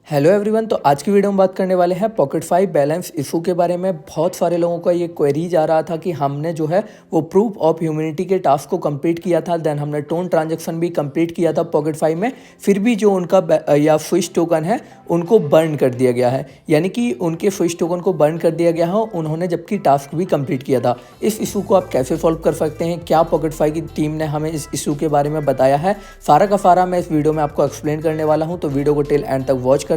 Hello everyone. तो आज की वीडियो में बात करने वाले हैं पॉकेट फाई बैलेंस इशू के बारे में। बहुत सारे लोगों का ये क्वेरी जा रहा था कि हमने जो है वो प्रूफ ऑफ ह्यूमैनिटी के टास्क को कंप्लीट किया था, देन हमने टोन ट्रांजैक्शन भी कंप्लीट किया था पॉकेट फाई में, फिर भी जो उनका या स्विच टोकन है उनको बर्न कर दिया गया है, यानी कि उनके स्विच टोकन को बर्न कर दिया गया है उन्होंने जबकि टास्क भी कंप्लीट किया था। इस इशू को आप कैसे सॉल्व कर सकते हैं, क्या पॉकेट फाई की टीम ने हमें इस इशू के बारे में बताया है, सारा का सारा मैं इस वीडियो में आपको एक्सप्लेन करने वाला हूँ। तो वीडियो को टिल एंड तक वॉच करना।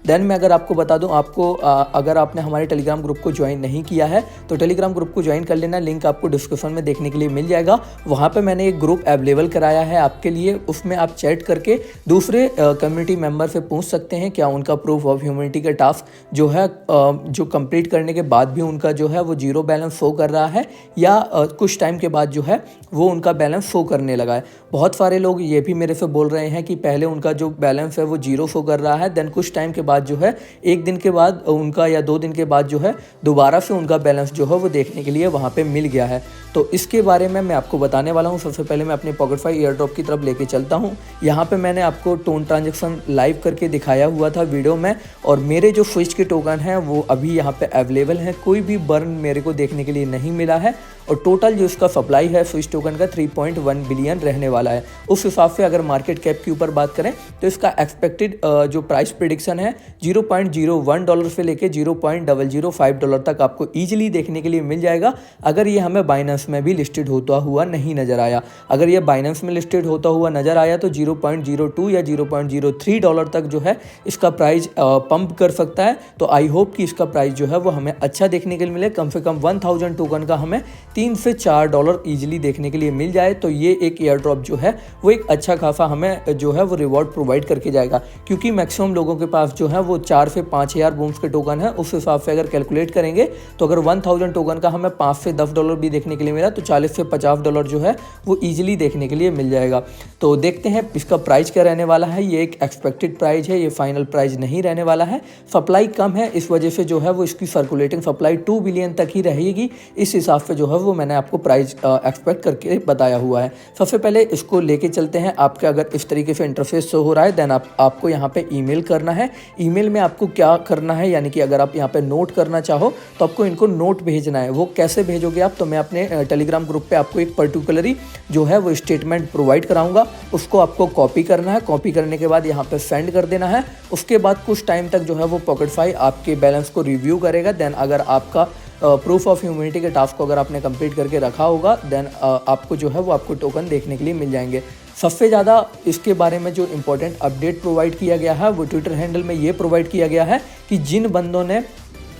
देन मैं अगर आपको बता दूं, आपको अगर आपने हमारे टेलीग्राम ग्रुप को ज्वाइन नहीं किया है तो टेलीग्राम ग्रुप को ज्वाइन कर लेना, लिंक आपको डिस्क्रिप्शन में देखने के लिए मिल जाएगा। वहाँ पे मैंने एक ग्रुप अवेलेबल कराया है आपके लिए, उसमें आप चैट करके दूसरे कम्युनिटी मेंबर से पूछ सकते हैं क्या उनका प्रूफ ऑफ ह्यूमैनिटी का टास्क जो है जो कंप्लीट करने के बाद भी उनका जो है वो जीरो बैलेंस शो कर रहा है या कुछ टाइम के बाद जो है वो उनका बैलेंस शो करने लगा है। बहुत सारे लोग ये भी मेरे से बोल रहे हैं कि पहले उनका जो बैलेंस है वो जीरो शो कर रहा है, देन कुछ टाइम के बाद जो है एक दिन के बाद उनका या 2 दिन के बाद जो है दोबारा से उनका बैलेंस जो है वो देखने के लिए वहाँ पे मिल गया है। तो इसके बारे में मैं आपको बताने वाला हूँ। सबसे पहले मैं अपने पॉकेट फाई एयर ड्रॉप की तरफ लेके चलता हूँ। यहाँ पे मैंने आपको टोन ट्रांजैक्शन लाइव करके दिखाया हुआ था वीडियो में, और मेरे जो स्विच के टोकन हैं वो अभी यहाँ पे अवेलेबल हैं, कोई भी बर्न मेरे को देखने के लिए नहीं मिला है। और टोटल जो इसका सप्लाई है स्विच टोकन का 3.1 बिलियन रहने वाला है। उस हिसाब से अगर मार्केट कैप के ऊपर बात करें तो इसका एक्सपेक्टेड जो प्राइस प्रिडिक्शन है $0.01 से लेके $0.005 तक आपको ईजिली देखने के लिए मिल जाएगा, अगर ये हमें बाइनेंस में भी लिस्टेड होता हुआ नहीं नज़र आया। अगर ये बाइनेंस में लिस्टेड होता हुआ नज़र आया तो 0.02 या $0.03 तक जो है इसका प्राइस पंप कर सकता है। तो आई होप कि इसका प्राइस जो है वो हमें अच्छा देखने के लिए मिले, कम से कम 1000 टोकन का हमें $3 से $4 ईजिली देखने के लिए मिल जाए। तो ये एक एयर ड्रॉप जो है वो एक अच्छा खासा हमें जो है वो रिवॉर्ड प्रोवाइड करके जाएगा, क्योंकि मैक्सिमम लोगों के पास जो है वो 4 से 5000 बूम्स के टोकन है। उस हिसाब से अगर कैलकुलेट करेंगे तो अगर 1000 टोकन का हमें $5 से $10 भी देखने के लिए मिला तो $40 से $50 जो है वो ईजिली देखने के लिए मिल जाएगा। तो देखते हैं इसका प्राइस क्या रहने वाला है। ये एक एक्सपेक्टेड प्राइस है, ये फाइनल प्राइस नहीं रहने वाला है। सप्लाई कम है, इस वजह से जो है वो इसकी सर्कुलेटिंग सप्लाई 2 बिलियन तक ही रहेगी। इस हिसाब से जो है वो मैंने आपको प्राइस एक्सपेक्ट करके बताया हुआ है। सबसे पहले इसको लेके चलते हैं। आपके अगर इस तरीके से इंटरफेस शो हो रहा है देन आपको यहाँ पे ईमेल करना है। ईमेल में आपको क्या करना है, यानी कि अगर आप यहाँ पे नोट करना चाहो तो आपको इनको नोट भेजना है। वो कैसे भेजोगे आप, तो मैं अपने टेलीग्राम ग्रुप पे आपको एक पर्टिकुलरली जो है वो स्टेटमेंट प्रोवाइड कराऊंगा, उसको आपको कॉपी करना है। कॉपी करने के बाद यहाँ पे सेंड कर देना है। उसके बाद कुछ टाइम तक जो है वो पॉकेट फाई आपके बैलेंस को रिव्यू करेगा। देन अगर आपका प्रूफ ऑफ ह्यूमैनिटी के टास्क को अगर आपने कंप्लीट करके रखा होगा देन आपको जो है वो आपको टोकन देखने के लिए मिल जाएंगे। सबसे ज़्यादा इसके बारे में जो इम्पोर्टेंट अपडेट प्रोवाइड किया गया है वो ट्विटर हैंडल में ये प्रोवाइड किया गया है कि जिन बंदों ने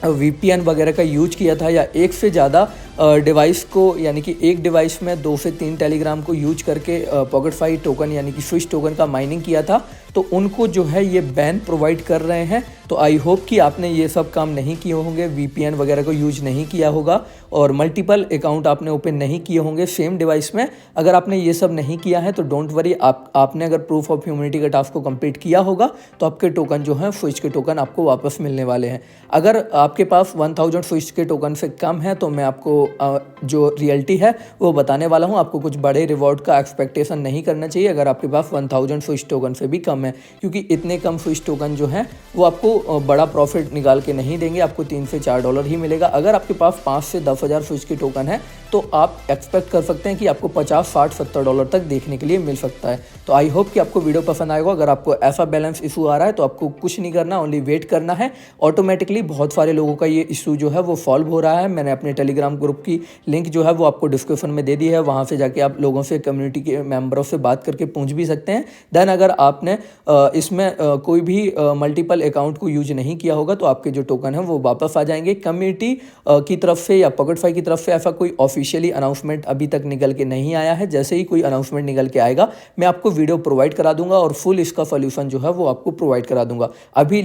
VPN वगैरह का यूज किया था या एक से ज़्यादा डिवाइस को, यानी कि एक डिवाइस में 2 से 3 टेलीग्राम को यूज करके पॉकेट फाई टोकन यानी कि स्विच टोकन का माइनिंग किया था, तो उनको जो है ये बैन प्रोवाइड कर रहे हैं। तो आई होप कि आपने ये सब काम नहीं किए होंगे, VPN वगैरह को यूज नहीं किया होगा और मल्टीपल अकाउंट आपने ओपन नहीं किए होंगे सेम डिवाइस में। अगर आपने ये सब नहीं किया है तो डोंट वरी, आपने अगर प्रूफ ऑफ ह्यूमैनिटी का टास्क को कंप्लीट किया होगा तो आपके टोकन जो है स्विच के टोकन आपको वापस मिलने वाले हैं। अगर आपके पास 1000 स्विच के टोकन से कम है तो मैं आपको जो रियलिटी है वो बताने वाला हूँ। आपको कुछ बड़े रिवॉर्ड का एक्सपेक्टेशन नहीं करना चाहिए अगर आपके पास 1000 स्विच टोकन से भी कम है, क्योंकि इतने कम स्विच टोकन जो है वो आपको बड़ा प्रॉफिट निकाल के नहीं देंगे, आपको $3 से $4 ही मिलेगा। अगर आपके पास 5 से 10,000 स्विच के टोकन है तो आप एक्सपेक्ट कर सकते हैं कि आपको $50, $60, $70 तक देखने के लिए मिल सकता है। तो आई होप कि आपको वीडियो पसंद आएगा। अगर आपको ऐसा बैलेंस इशू आ रहा है तो आपको कुछ नहीं करना, ओनली वेट करना है। ऑटोमेटिकली बहुत सारे लोगों का ये इशू जो है वो सॉल्व हो रहा है। मैंने अपने टेलीग्राम ग्रुप की लिंक जो है वो आपको डिस्क्रिप्शन में दे दी है, वहाँ से जाके आप लोगों से, कम्युनिटी के मेंबरों से बात करके पूछ भी सकते हैं। देन अगर आपने इसमें कोई भी मल्टीपल अकाउंट को यूज नहीं किया होगा तो आपके जो टोकन है वो वापस आ जाएंगे। कम्युनिटी की तरफ से या पॉकेट फाई की तरफ से ऐसा कोई ऑफिशियली अनाउंसमेंट अभी तक निकल के नहीं आया है। जैसे ही कोई अनाउंसमेंट निकल के आएगा मैं आपको वीडियो प्रोवाइड करा दूंगा और फुल इसका सोल्यूशन जो है वो आपको प्रोवाइड करा दूंगा। अभी